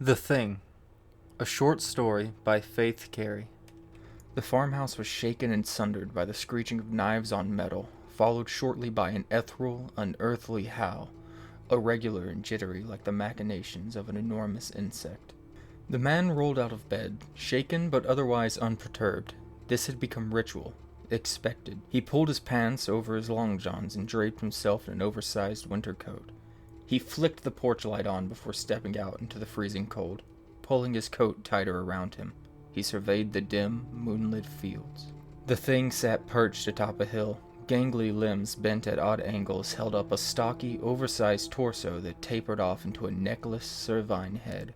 The Thing, a short story by Faith Carey. The farmhouse was shaken and sundered by the screeching of knives on metal, followed shortly by an ethereal, unearthly howl, irregular and jittery like the machinations of an enormous insect. The man rolled out of bed, shaken but otherwise unperturbed. This had become ritual, expected. He pulled his pants over his long johns and draped himself in an oversized winter coat. He flicked the porch light on before stepping out into the freezing cold. Pulling his coat tighter around him, he surveyed the dim, moonlit fields. The thing sat perched atop a hill. Gangly limbs bent at odd angles held up a stocky, oversized torso that tapered off into a neckless, cervine head,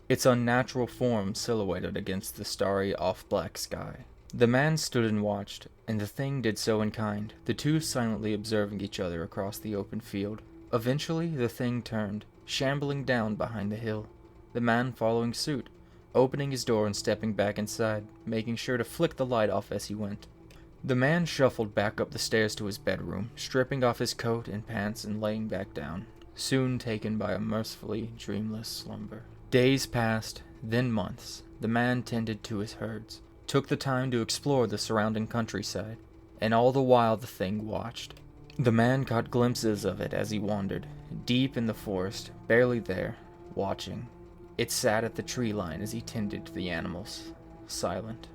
its unnatural form silhouetted against the starry, off-black sky. The man stood and watched, and the thing did so in kind, the two silently observing each other across the open field. Eventually, the thing turned, shambling down behind the hill, the man following suit, opening his door and stepping back inside, making sure to flick the light off as he went. The man shuffled back up the stairs to his bedroom, stripping off his coat and pants and laying back down, soon taken by a mercifully dreamless slumber. Days passed, then months. The man tended to his herds, took the time to explore the surrounding countryside, and all the while the thing watched. The man caught glimpses of it as he wandered, deep in the forest, barely there, watching. It sat at the tree line as he tended to the animals, silent.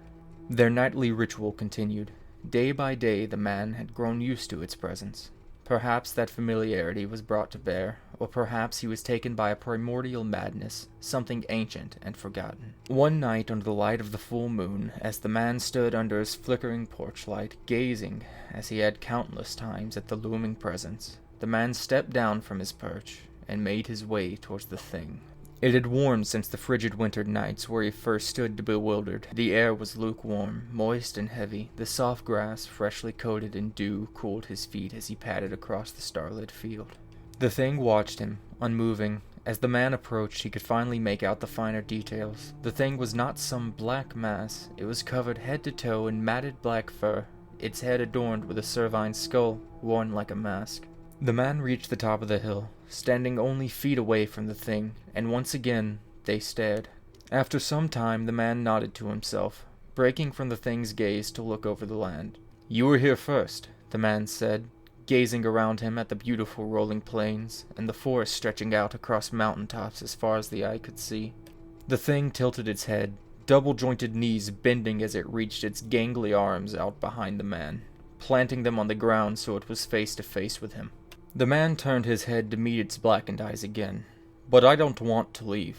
Their nightly ritual continued. Day by day the man had grown used to its presence. Perhaps that familiarity was brought to bear, or perhaps he was taken by a primordial madness, something ancient and forgotten. One night under the light of the full moon, as the man stood under his flickering porch light, gazing, as he had countless times, at the looming presence, the man stepped down from his perch and made his way towards the thing. It had warmed since the frigid winter nights where he first stood bewildered. The air was lukewarm, moist and heavy. The soft grass, freshly coated in dew, cooled his feet as he padded across the starlit field. The thing watched him, unmoving. As the man approached, he could finally make out the finer details. The thing was not some black mass. It was covered head to toe in matted black fur, its head adorned with a cervine skull, worn like a mask. The man reached the top of the hill, standing only feet away from the thing, and once again they stared. After some time the man nodded to himself, breaking from the thing's gaze to look over the land. "You were here first," the man said, gazing around him at the beautiful rolling plains, and the forest stretching out across mountain tops as far as the eye could see. The thing tilted its head, double-jointed knees bending as it reached its gangly arms out behind the man, planting them on the ground so it was face to face with him. The man turned his head to meet its blackened eyes again. "But I don't want to leave."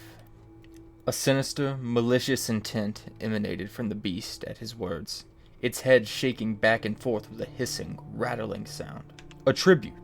A sinister, malicious intent emanated from the beast at his words, its head shaking back and forth with a hissing, rattling sound. "A tribute,"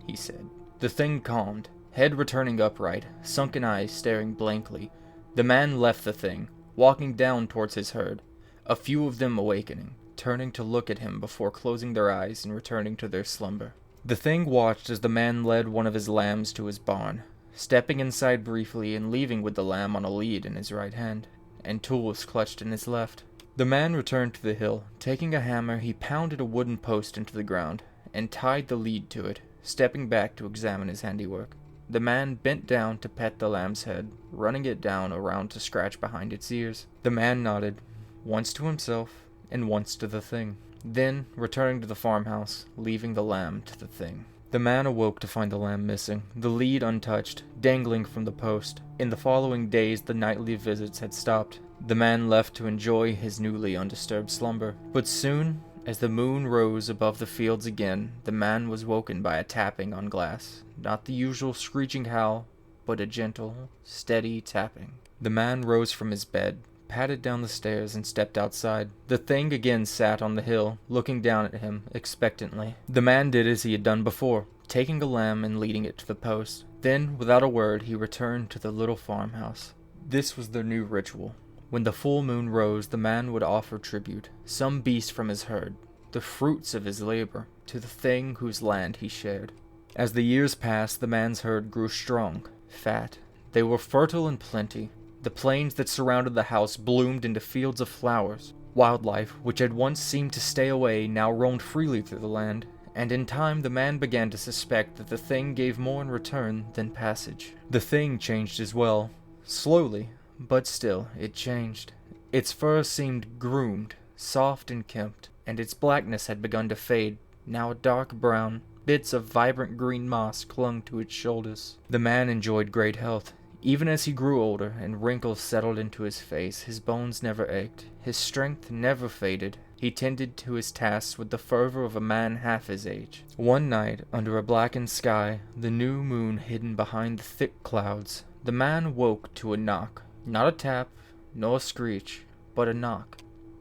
he said. The thing calmed, head returning upright, sunken eyes staring blankly. The man left the thing, walking down towards his herd, a few of them awakening, turning to look at him before closing their eyes and returning to their slumber. The thing watched as the man led one of his lambs to his barn, stepping inside briefly and leaving with the lamb on a lead in his right hand, and tools clutched in his left. The man returned to the hill. Taking a hammer, he pounded a wooden post into the ground, and tied the lead to it, stepping back to examine his handiwork. The man bent down to pet the lamb's head, running it down around to scratch behind its ears. The man nodded, once to himself, and once to the thing. Then, returning to the farmhouse, leaving the lamb to the thing. The man awoke to find the lamb missing, the lead untouched, dangling from the post. In the following days, the nightly visits had stopped. The man left to enjoy his newly undisturbed slumber. But soon, as the moon rose above the fields again, the man was woken by a tapping on glass. Not the usual screeching howl, but a gentle, steady tapping. The man rose from his bed, padded down the stairs, and stepped outside. The thing again sat on the hill, looking down at him expectantly. The man did as he had done before, taking a lamb and leading it to the post. Then, without a word, he returned to the little farmhouse. This was their new ritual. When the full moon rose, the man would offer tribute, some beast from his herd, the fruits of his labor, to the thing whose land he shared. As the years passed, the man's herd grew strong, fat. They were fertile and plenty. The plains that surrounded the house bloomed into fields of flowers. Wildlife, which had once seemed to stay away, now roamed freely through the land, and in time the man began to suspect that the thing gave more in return than passage. The thing changed as well. Slowly, but still, it changed. Its fur seemed groomed, soft and kempt, and its blackness had begun to fade, now a dark brown. Bits of vibrant green moss clung to its shoulders. The man enjoyed great health. Even as he grew older and wrinkles settled into his face, his bones never ached, his strength never faded. He tended to his tasks with the fervor of a man half his age. One night, under a blackened sky, the new moon hidden behind the thick clouds, the man woke to a knock. Not a tap, nor a screech, but a knock.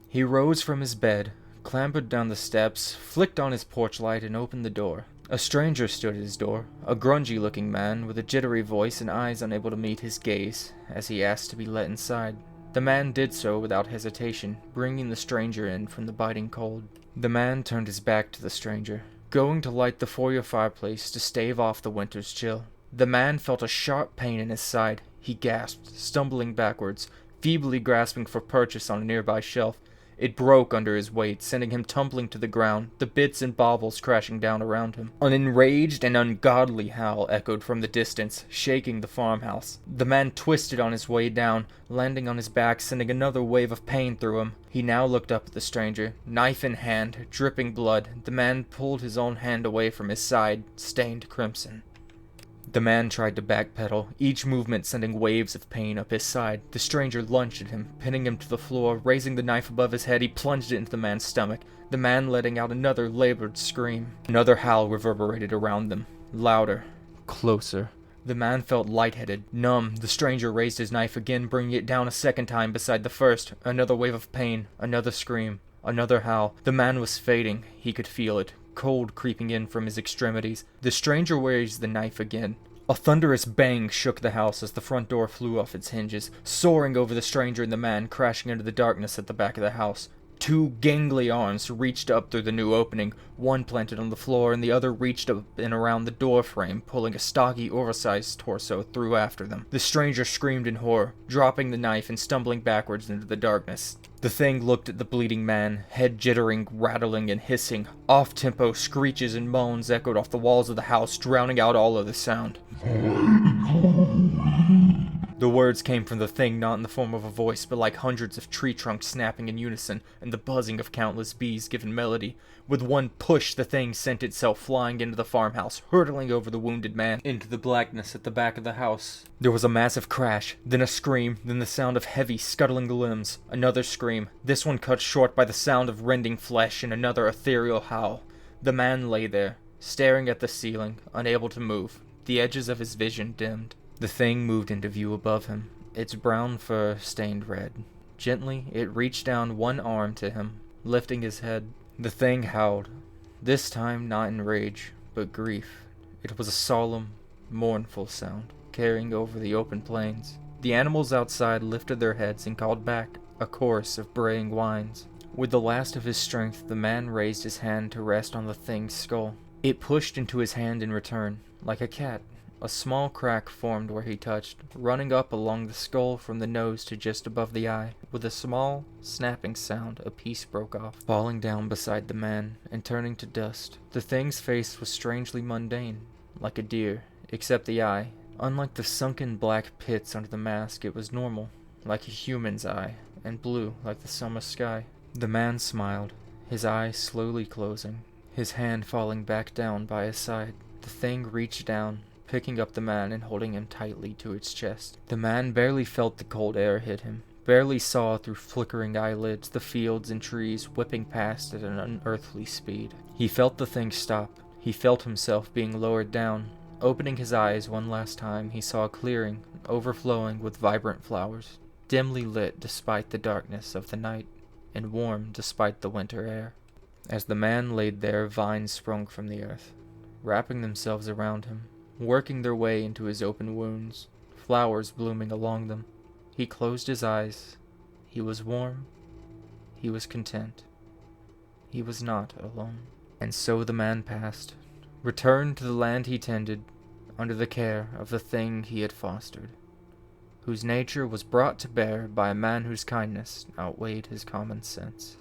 He rose from his bed, clambered down the steps, flicked on his porch light, and opened the door. A stranger stood at his door, a grungy-looking man with a jittery voice and eyes unable to meet his gaze, as he asked to be let inside. The man did so without hesitation, bringing the stranger in from the biting cold. The man turned his back to the stranger, going to light the foyer fireplace to stave off the winter's chill. The man felt a sharp pain in his side. He gasped, stumbling backwards, feebly grasping for purchase on a nearby shelf. It broke under his weight, sending him tumbling to the ground, the bits and baubles crashing down around him. An enraged and ungodly howl echoed from the distance, shaking the farmhouse. The man twisted on his way down, landing on his back, sending another wave of pain through him. He now looked up at the stranger, knife in hand, dripping blood. The man pulled his own hand away from his side, stained crimson. The man tried to backpedal, each movement sending waves of pain up his side. The stranger lunged at him, pinning him to the floor. Raising the knife above his head, he plunged it into the man's stomach, the man letting out another labored scream. Another howl reverberated around them, louder, closer. The man felt lightheaded, numb. The stranger raised his knife again, bringing it down a second time beside the first. Another wave of pain, another scream, another howl. The man was fading. He could feel it, cold creeping in from his extremities. The stranger raised the knife again. A thunderous bang shook the house as the front door flew off its hinges, soaring over the stranger and the man, crashing into the darkness at the back of the house. Two gangly arms reached up through the new opening, one planted on the floor and the other reached up and around the door frame, pulling a stocky, oversized torso through after them. The stranger screamed in horror, dropping the knife and stumbling backwards into the darkness. The thing looked at the bleeding man, head jittering, rattling, and hissing. Off-tempo screeches and moans echoed off the walls of the house, drowning out all other sound. The words came from the thing not in the form of a voice, but like hundreds of tree trunks snapping in unison, and the buzzing of countless bees given melody. With one push, the thing sent itself flying into the farmhouse, hurtling over the wounded man into the blackness at the back of the house. There was a massive crash, then a scream, then the sound of heavy, scuttling limbs. Another scream, this one cut short by the sound of rending flesh, and another ethereal howl. The man lay there, staring at the ceiling, unable to move, the edges of his vision dimmed. The thing moved into view above him, its brown fur stained red. Gently, it reached down one arm to him, lifting his head. The thing howled, this time not in rage, but grief. It was a solemn, mournful sound, carrying over the open plains. The animals outside lifted their heads and called back, a chorus of braying whines. With the last of his strength, the man raised his hand to rest on the thing's skull. It pushed into his hand in return, like a cat. A small crack formed where he touched, running up along the skull from the nose to just above the eye. With a small, snapping sound, a piece broke off, falling down beside the man and turning to dust. The thing's face was strangely mundane, like a deer, except the eye. Unlike the sunken black pits under the mask, it was normal, like a human's eye, and blue like the summer sky. The man smiled, his eye slowly closing, his hand falling back down by his side. The thing reached down, picking up the man and holding him tightly to its chest. The man barely felt the cold air hit him, barely saw through flickering eyelids the fields and trees whipping past at an unearthly speed. He felt the thing stop. He felt himself being lowered down. Opening his eyes one last time, he saw a clearing, overflowing with vibrant flowers, dimly lit despite the darkness of the night, and warm despite the winter air. As the man laid there, vines sprung from the earth, wrapping themselves around him, working their way into his open wounds, flowers blooming along them. He closed his eyes. He was warm. He was content. He was not alone. And so the man passed, returned to the land he tended, under the care of the thing he had fostered, whose nature was brought to bear by a man whose kindness outweighed his common sense.